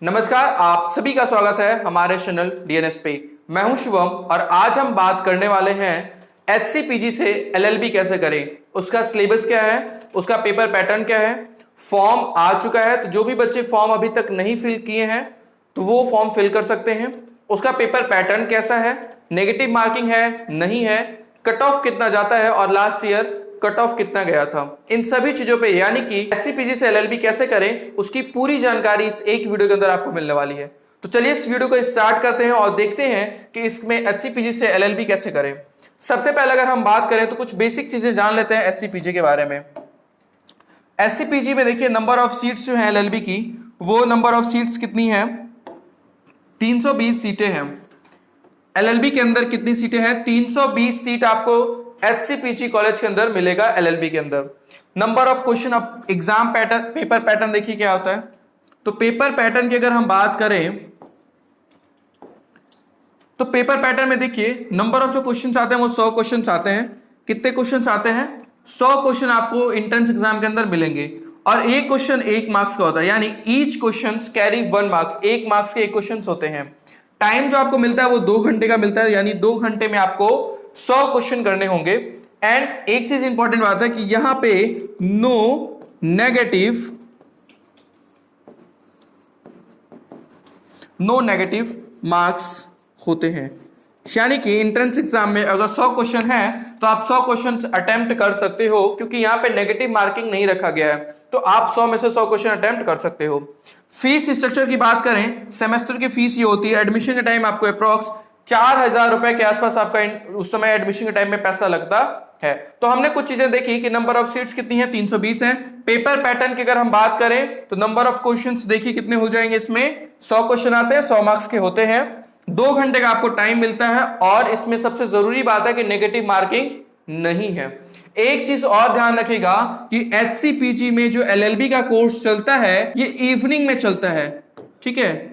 नमस्कार, आप सभी का स्वागत है हमारे चैनल डीएनएस पे। मैं हूं शुभम और आज हम बात करने वाले हैं एचसीपीजी से एलएलबी कैसे करें, उसका सिलेबस क्या है, उसका पेपर पैटर्न क्या है। फॉर्म आ चुका है, तो जो भी बच्चे फॉर्म अभी तक नहीं फिल किए हैं तो वो फॉर्म फिल कर सकते हैं। उसका पेपर पैटर्न कैसा है, नेगेटिव मार्किंग है नहीं है, कट ऑफ कितना जाता है और लास्ट ईयर कट ऑफ कितना गया था, इन सभी चीजों पे यानी कि एचसीपीजी से एलएलबी कैसे करें उसकी पूरी जानकारी इस एक वीडियो के अंदर आपको मिलने वाली है। तो चलिए इस वीडियो को स्टार्ट करते हैं और देखते हैं कि इसमें एचसीपीजी से एलएलबी कैसे करें। सबसे पहले अगर हम बात करें तो कुछ बेसिक चीजें जान लेते हैं एचसीपीजी के बारे में। एचसीपीजी में देखिए नंबर ऑफ सीट्स जो है एलएलबी की, वो नंबर ऑफ सीट्स कितनी है, 320 सीटें हैं। एलएलबी के अंदर कितनी सीटें हैं, 320 सीट आपको एचसीपीजी कॉलेज के अंदर मिलेगा एलएलबी के अंदर। नंबर ऑफ क्वेश्चन, अब एग्जाम पैटर्न, पेपर पैटर्न देखिए क्या होता है। तो पेपर पैटर्न की अगर हम बात करें तो पेपर पैटर्न में देखिए नंबर ऑफ जो क्वेश्चंस आते हैं वो 100 क्वेश्चंस आते हैं। कितने क्वेश्चंस आते हैं, 100 क्वेश्चन आपको एंट्रेंस एग्जाम के अंदर मिलेंगे और एक क्वेश्चन 1 मार्क्स का होता है, यानी each question carry 1 marks, 1 marks के 1 क्वेश्चन होते हैं। टाइम जो आपको मिलता है वो 2 घंटे का मिलता है, यानी 2 घंटे में आपको 100 क्वेश्चन करने होंगे। एंड एक चीज इंपॉर्टेंट बात है कि यहां पे नो नेगेटिव मार्क्स होते हैं, यानी कि एंट्रेंस एग्जाम में अगर 100 क्वेश्चन है तो आप 100 क्वेश्चन अटेम्प्ट कर सकते हो, क्योंकि यहां पे नेगेटिव मार्किंग नहीं रखा गया है, तो आप 100 में से 100 क्वेश्चन अटेम्प्ट कर सकते हो। फीस स्ट्रक्चर की बात करें, सेमेस्टर की फीस ये होती है, एडमिशन के टाइम आपको अप्रॉक्स 4,000 रुपए के आसपास आपका उस समय एडमिशन के टाइम में पैसा लगता है। तो हमने कुछ चीजें देखी कि नंबर ऑफ सीट्स कितनी है, 320 है। पेपर पैटर्न की अगर हम बात करें तो नंबर ऑफ क्वेश्चंस देखिए कितने हो जाएंगे, इसमें 100 क्वेश्चन आते हैं, 100 मार्क्स के होते हैं, 2 घंटे का आपको टाइम मिलता है और इसमें सबसे जरूरी बात है कि नेगेटिव मार्किंग नहीं है। एक चीज और ध्यान रखिएगा कि एचसीपीजी में जो एलएलबी का कोर्स चलता है ये इवनिंग में चलता है, ठीक है।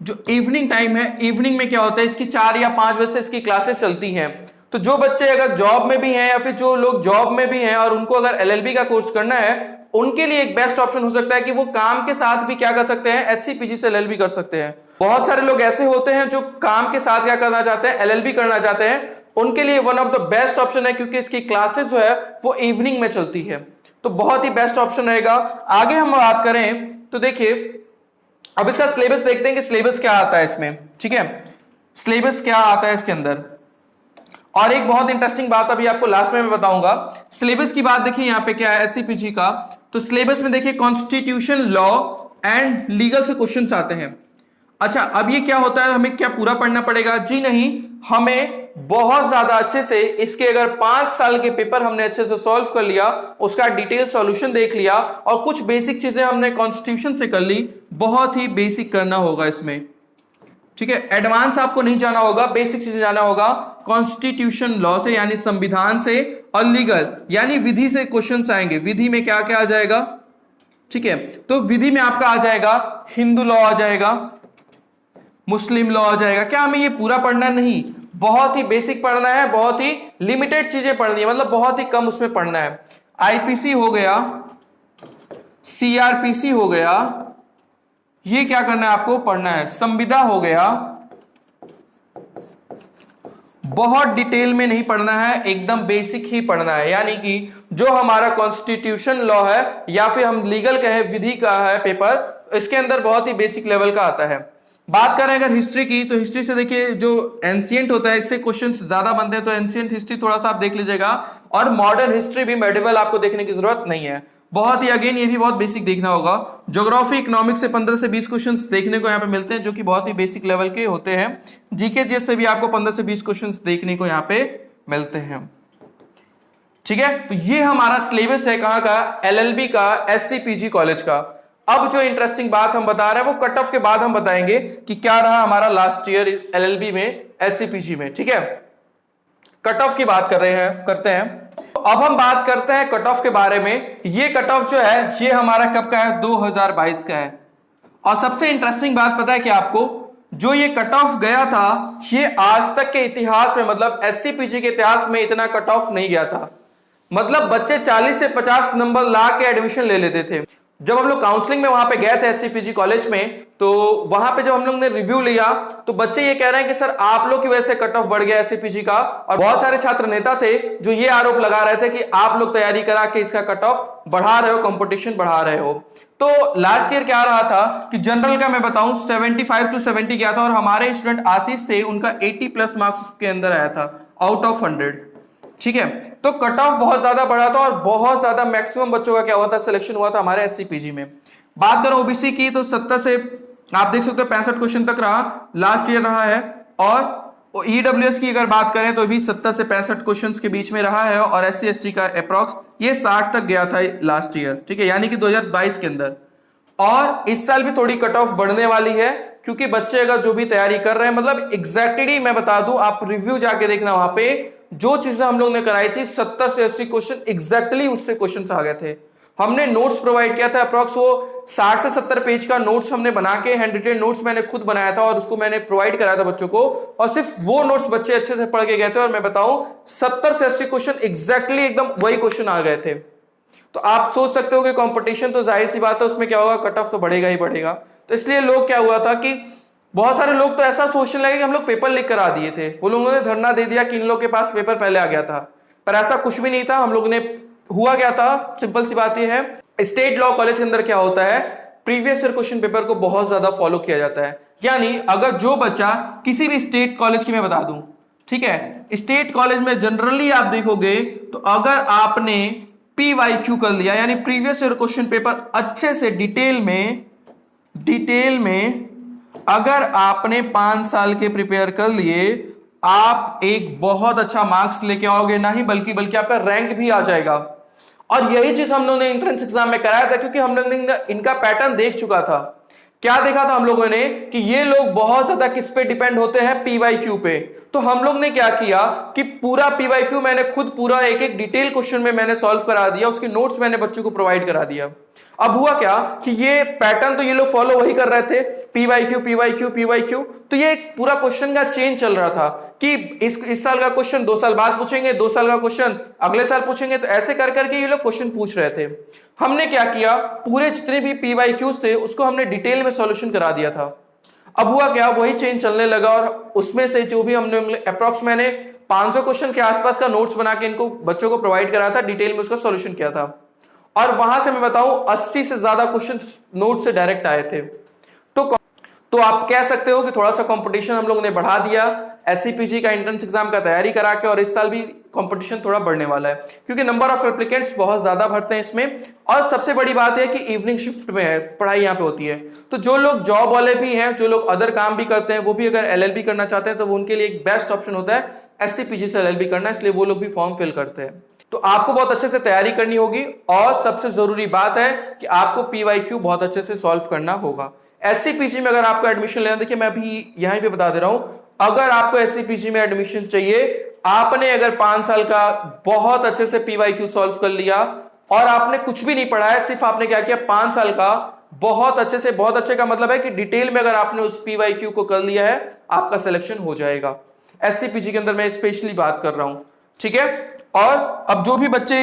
जो इवनिंग टाइम है, इवनिंग में क्या होता है, इसकी 4 या 5 बजे से इसकी क्लासेस चलती हैं। तो जो बच्चे अगर जॉब में भी हैं या फिर जो लोग जॉब में भी हैं और उनको अगर एलएलबी का कोर्स करना है, उनके लिए एक बेस्ट ऑप्शन हो सकता है कि वो काम के साथ भी क्या कर सकते हैं, एचसीपीजी से एलएलबी कर सकते हैं। बहुत सारे लोग ऐसे होते हैं जो काम के साथ क्या करना चाहते हैं, एलएलबी करना चाहते हैं, उनके लिए one of the best option है, क्योंकि इसकी क्लासेस जो है वो इवनिंग में चलती है, तो बहुत ही बेस्ट ऑप्शन रहेगा। आगे हम बात करें तो देखिए अब इसका सिलेबस देखते हैं कि सिलेबस क्या आता है इसमें, ठीक है, सिलेबस क्या आता है इसके अंदर। और एक बहुत इंटरेस्टिंग बात अभी आपको लास्ट में मैं बताऊंगा। सिलेबस की बात देखिए यहाँ पे क्या है एचसीपीजी का, तो सिलेबस में देखिए कॉन्स्टिट्यूशन, लॉ एंड लीगल से क्वेश्चंस आते हैं। अच्छा, अब ये क्या होता है, हमें क्या पूरा पढ़ना पड़ेगा? जी नहीं, हमें बहुत ज्यादा अच्छे से इसके अगर 5 साल के पेपर हमने अच्छे से सॉल्व कर लिया, उसका डिटेल सॉल्यूशन देख लिया और कुछ बेसिक चीजें हमने कॉन्स्टिट्यूशन से कर ली, बहुत ही बेसिक करना होगा इसमें, ठीक है। एडवांस आपको नहीं जाना होगा, बेसिक चीजें जाना होगा। कॉन्स्टिट्यूशन लॉ से यानी संविधान से, और लीगल यानी विधि से क्वेश्चन आएंगे। विधि में क्या क्या आ जाएगा, ठीक है, तो विधि में आपका आ जाएगा हिंदू लॉ आ जाएगा, मुस्लिम लॉ आ जाएगा। क्या हमें ये पूरा पढ़ना नहीं, बहुत ही बेसिक पढ़ना है, बहुत ही लिमिटेड चीजें पढ़नी है, मतलब बहुत ही कम उसमें पढ़ना है। आईपीसी हो गया, सीआरपीसी हो गया, ये क्या करना है आपको पढ़ना है। संविदा हो गया, बहुत डिटेल में नहीं पढ़ना है, एकदम बेसिक ही पढ़ना है, यानी कि जो हमारा कॉन्स्टिट्यूशन लॉ है या फिर हम लीगल कहें, विधि का है पेपर, इसके अंदर बहुत ही बेसिक लेवल का आता है। बात करें अगर हिस्ट्री की, तो हिस्ट्री से देखिए जो एंशिएंट होता है इससे क्वेश्चंस ज्यादा बनते हैं, तो एंशिएंट हिस्ट्री थोड़ा सा आप देख लीजिएगा, और मॉडर्न हिस्ट्री भी, मेडिवल आपको देखने की जरूरत नहीं है, बहुत ही अगेन ये भी बहुत बेसिक देखना होगा। ज्योग्राफी, इकोनॉमिक्स से 15 से 20 क्वेश्चंस देखने को यहाँ पे मिलते हैं, जो कि बहुत ही बेसिक लेवल के होते हैं। जीके जीएस से भी आपको 15 से 20 क्वेश्चंस देखने को यहाँ पे मिलते हैं, ठीक है। तो ये हमारा सिलेबस है कहाँ का, एलएलबी का, एचसीपीजी कॉलेज का। अब जो इंटरेस्टिंग बात हम बता रहे हैं वो कट ऑफ के बाद हम बताएंगे कि क्या रहा हमारा लास्ट ईयर एलएलबी में, एचसीपीजी में, ठीक है। कट ऑफ की बात करते हैं। तो अब हम बात करते हैं कट ऑफ के बारे में। ये कट ऑफ जो है ये हमारा कब का है, 2022 का है। और सबसे इंटरेस्टिंग बात पता है कि आपको, जो ये कट ऑफ गया था, ये आज तक के इतिहास में, मतलब एचसीपीजी के इतिहास में इतना कट ऑफ नहीं गया था। मतलब बच्चे 40 से 50 नंबर ला के एडमिशन ले लेते थे। जब हम लोग काउंसलिंग में वहां पे गए थे एचसीपीजी कॉलेज में, तो वहां पे जब हम लोग ने रिव्यू लिया तो बच्चे ये कह रहे हैं कि सर आप लोग की वजह से कट ऑफ बढ़ गया एचसीपीजी का, और बहुत सारे छात्र नेता थे जो ये आरोप लगा रहे थे कि आप लोग तैयारी करा के इसका कट ऑफ बढ़ा रहे हो, कंपटीशन बढ़ा रहे हो। तो लास्ट ईयर क्या रहा था कि जनरल का मैं बताऊं 75 to 70 गया था, और हमारे स्टूडेंट आशीष थे, उनका 80+ मार्क्स के अंदर आया था आउट ऑफ 100। ठीक है, तो कट ऑफ बहुत ज्यादा बढ़ा था और बहुत ज्यादा मैक्सिमम बच्चों का क्या हुआ था, सिलेक्शन हुआ था हमारे एचसीपीजी में। बात करो ओबीसी की तो 70 से आप देख सकते हो 65 क्वेश्चन तक रहा, लास्ट ईयर रहा है। और ईडब्ल्यूएस की अगर बात करें तो भी 70 से 65 क्वेश्चन के बीच में रहा है, और एससी एसटी का अप्रॉक्स ये 60 तक गया था लास्ट ईयर। ठीक है, यानी कि 2022 के अंदर। और इस साल भी थोड़ी कट ऑफ बढ़ने वाली है, क्योंकि बच्चे अगर जो भी तैयारी कर रहे हैं, मतलब एग्जैक्टली मैं बता दूं, आप रिव्यू जाके देखना, वहां पे जो चीजें हम लोग ने कराई थी 70 से 80 क्वेश्चन एग्जैक्टली उससे क्वेश्चन आ गए थे। हमने नोट्स प्रोवाइड किया था, अप्रॉक्स वो 60 से 70 पेज का नोट्स हमने बना के, हैंड रिटेन नोट्स मैंने खुद बनाया था और उसको मैंने प्रोवाइड कराया था बच्चों को, और सिर्फ वो नोट्स बच्चे अच्छे से पढ़ के गए थे। और मैं बताऊं 70 से 80 क्वेश्चन एग्जैक्टली एकदम वही क्वेश्चन आ गए थे। तो आप सोच सकते हो कि कंपटीशन तो जाहिर सी बात है, उसमें क्या होगा, कट ऑफ तो बढ़ेगा ही बढ़ेगा। तो इसलिए लोग क्या हुआ था कि बहुत सारे लोग तो ऐसा सोचने लगे कि हम लोग पेपर लीक करा दिए थे, वो लोगों ने धरना दे दिया कि इन लोगों के पास पेपर पहले आ गया था, पर ऐसा कुछ भी नहीं था। हम लोग ने हुआ क्या था, सिंपल सी बात यह है, स्टेट लॉ कॉलेज के अंदर क्या होता है, प्रीवियस ईयर क्वेश्चन पेपर को बहुत ज्यादा फॉलो किया जाता है। यानी अगर जो बच्चा किसी भी स्टेट कॉलेज की मैं बता दूं, ठीक है, स्टेट कॉलेज में जनरली आप देखोगे तो अगर आपने PYQ कर लिया, यानी प्रीवियस ईयर क्वेश्चन पेपर अच्छे से डिटेल में अगर आपने 5 साल के प्रिपेयर कर लिए, आप एक बहुत अच्छा मार्क्स लेके आओगे, ना ही बल्कि आपका रैंक भी आ जाएगा। और यही चीज हम लोगों ने एंट्रेंस एग्जाम में कराया था, क्योंकि हम लोग ने इनका पैटर्न देख चुका था। क्या देखा था हम लोगों ने कि ये लोग बहुत ज्यादा किस पे डिपेंड होते हैं, PYQ पे। तो हम लोग ने क्या किया कि पूरा PYQ मैंने खुद पूरा एक एक डिटेल क्वेश्चन में मैंने सॉल्व करा दिया, उसके नोट्स मैंने बच्चों को प्रोवाइड करा दिया। अब हुआ क्या कि ये पैटर्न तो ये लोग फॉलो वही कर रहे थे, PYQ। तो ये एक पूरा क्वेश्चन का चेंज चल रहा था कि इस साल का क्वेश्चन 2 साल बाद पूछेंगे, 2 साल का क्वेश्चन अगले साल पूछेंगे, तो ऐसे कर करके ये लोग क्वेश्चन पूछ रहे थे। हमने क्या किया, पूरे जितने भी PYQs थे उसको हमने डिटेल में सॉल्यूशन करा दिया था। अब हुआ क्या, वही चेंज चलने लगा, और उसमें से जो भी हमने अप्रॉक्स मैंने 500 क्वेश्चन के आसपास का नोट्स बना के इनको बच्चों को प्रोवाइड कराया था, डिटेल में उसका सॉल्यूशन किया था। और वहां से मैं बताऊं 80 से ज्यादा क्वेश्चन नोट से डायरेक्ट आए थे। तो आप कह सकते हो कि थोड़ा सा कंपटीशन हम लोगों ने बढ़ा दिया एचसीपीजी का एंट्रेंस एग्जाम का तैयारी करा के, और इस साल भी कंपटीशन थोड़ा बढ़ने वाला है, क्योंकि नंबर ऑफ एप्लीकेंट्स बहुत ज्यादा भरते हैं इसमें। और सबसे बड़ी बात है कि इवनिंग शिफ्ट में है पढ़ाई यहाँ पे होती है, तो जो लोग जॉब वाले भी हैं, जो लोग अदर काम भी करते हैं, वो भी अगर LLB करना चाहते हैं तो वो उनके लिए एक बेस्ट ऑप्शन होता है एचसीपीजी से LLB करना, इसलिए वो लोग भी फॉर्म फिल करते हैं। तो आपको बहुत अच्छे से तैयारी करनी होगी, और सबसे जरूरी बात है कि आपको PYQ बहुत अच्छे से सॉल्व करना होगा। एचसीपीजी में अगर आपको एडमिशन लेना, देखिए मैं अभी यहीं पे बता दे रहा हूं, अगर आपको एचसीपीजी में एडमिशन चाहिए, आपने अगर 5 साल का बहुत अच्छे से PYQ सॉल्व कर लिया और आपने कुछ भी नहीं पढ़ा है, सिर्फ आपने क्या किया 5 साल का बहुत अच्छे से, बहुत अच्छे का मतलब है कि डिटेल में अगर आपने उस PYQ को कर लिया है, आपका सिलेक्शन हो जाएगा। एचसीपीजी के अंदर मैं स्पेशली बात कर रहा हूं, ठीक है। और अब जो भी बच्चे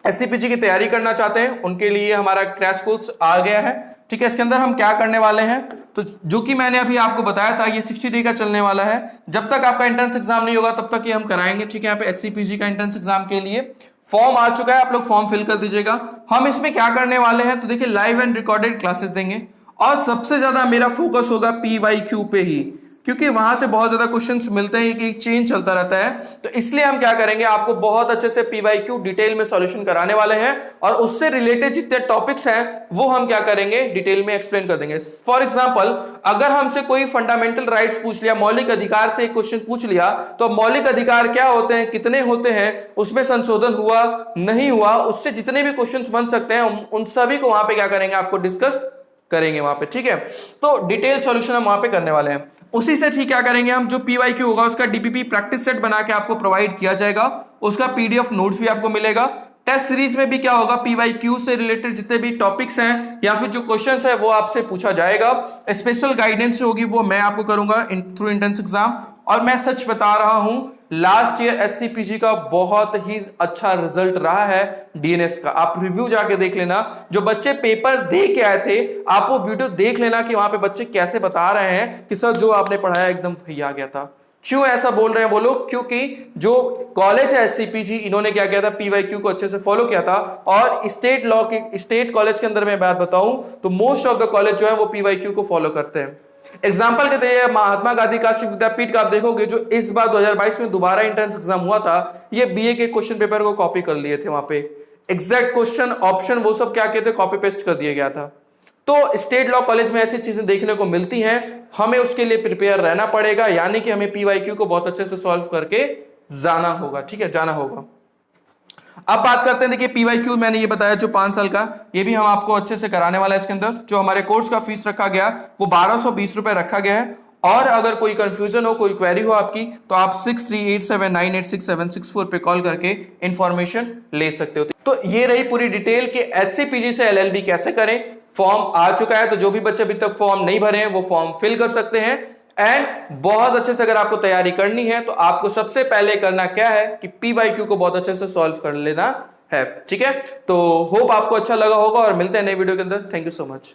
एचसीपीजी की तैयारी करना चाहते हैं उनके लिए हमारा क्रैश कोर्स आ गया है, ठीक है। इसके अंदर हम क्या करने वाले हैं, तो जो कि मैंने अभी आपको बताया था, ये 60 डे का चलने वाला है। जब तक आपका एंट्रेंस एग्जाम नहीं होगा तब तक ये हम कराएंगे, ठीक है। यहाँ पे एचसीपीजी का एंट्रेंस एग्जाम के लिए फॉर्म आ चुका है, आप लोग फॉर्म फिल कर दीजिएगा। हम इसमें क्या करने वाले हैं, तो देखिए लाइव एंड रिकॉर्डेड क्लासेस देंगे, और सबसे ज्यादा मेरा फोकस होगा PYQ पे ही, क्योंकि वहां से बहुत ज्यादा क्वेश्चंस मिलते हैं कि चेंज चलता रहता है। तो इसलिए हम क्या करेंगे, आपको बहुत अच्छे से PYQ डिटेल में सॉल्यूशन कराने वाले हैं, और उससे रिलेटेड जितने टॉपिक्स हैं वो हम क्या करेंगे, डिटेल में एक्सप्लेन कर देंगे। फॉर एग्जांपल, अगर हमसे कोई फंडामेंटल राइट्स पूछ लिया, मौलिक अधिकार से एक क्वेश्चन पूछ लिया, तो मौलिक अधिकार क्या होते हैं, कितने होते हैं, उसमें संशोधन हुआ नहीं हुआ, उससे जितने भी क्वेश्चन बन सकते हैं उन सभी को वहां पे क्या करेंगे, आपको डिस्कस करेंगे वहां पे, ठीक है। तो डिटेल सॉल्यूशन हम वहां पे करने वाले हैं। उसी से ठीक क्या करेंगे हम, जो PYQ होगा उसका DPP प्रैक्टिस सेट बना के आपको प्रोवाइड किया जाएगा, उसका PDF नोट्स भी आपको मिलेगा। टेस्ट सीरीज में भी क्या होगा, PYQ से रिलेटेड जितने भी टॉपिक्स हैं या फिर जो क्वेश्चंस है वो आपसे पूछा जाएगा। स्पेशल गाइडेंस होगी वो मैं आपको करूंगा थ्रू एंट्रेंस एग्जाम। और मैं सच बता रहा हूं, लास्ट ईयर एससीपीजी का बहुत ही अच्छा रिजल्ट रहा है डीएनएस का। आप रिव्यू जाके देख लेना, जो बच्चे पेपर दे के आए थे आप वो वीडियो देख लेना कि वहां पे बच्चे कैसे बता रहे हैं कि सर जो आपने पढ़ाया एकदम सही आ गया था। क्यों ऐसा बोल रहे हैं वो लोग? क्योंकि जो कॉलेज है एससीपीजी, इन्होंने क्या किया था, पीवाईक्यू को अच्छे से फॉलो किया था। और स्टेट लॉ के स्टेट कॉलेज के अंदर मैं बात बताऊं तो मोस्ट ऑफ द कॉलेज जो है वो पीवाईक्यू को फॉलो करते हैं। एग्जाम्पल के तौर महात्मा गांधी काशी विद्यापीठ का आप देखोगे, जो इस बार 2022 में दोबारा एंट्रेंस एग्जाम हुआ था, ये बीए के क्वेश्चन पेपर को कॉपी कर लिए थे। वहां पे एग्जैक्ट क्वेश्चन ऑप्शन वो सब क्या किए थे, कॉपी पेस्ट कर दिया गया था। तो स्टेट लॉ कॉलेज में ऐसी चीजें देखने को मिलती हैं, हमें उसके लिए प्रिपेयर रहना पड़ेगा, यानी कि हमें पीवाईक्यू को बहुत अच्छे से सॉल्व करके जाना होगा। ठीक है, जाना होगा। अब बात करते हैं, देखिए पीवाईक्यू मैंने ये बताया जो 5 साल का, ये भी हम आपको अच्छे से कराने वाला है। इसके अंदर जो हमारे कोर्स का फीस रखा गया वो 1220 रुपए रखा गया है। और अगर कोई कंफ्यूजन हो, कोई क्वेरी हो आपकी, तो आप 6387986764 पे कॉल करके इंफॉर्मेशन ले सकते हो। तो ये रही पूरी डिटेल कि एचसीपीजी से एलएलबी कैसे करें। फॉर्म आ चुका है, तो जो भी बच्चे अभी तक फॉर्म नहीं भरे हैं वो फॉर्म फिल कर सकते हैं। एंड बहुत अच्छे से अगर आपको तैयारी करनी है तो आपको सबसे पहले करना क्या है कि पीवाईक्यू को बहुत अच्छे से सॉल्व कर लेना है। ठीक है, तो होप आपको अच्छा लगा होगा और मिलते हैं नए वीडियो के अंदर। Thank you so much.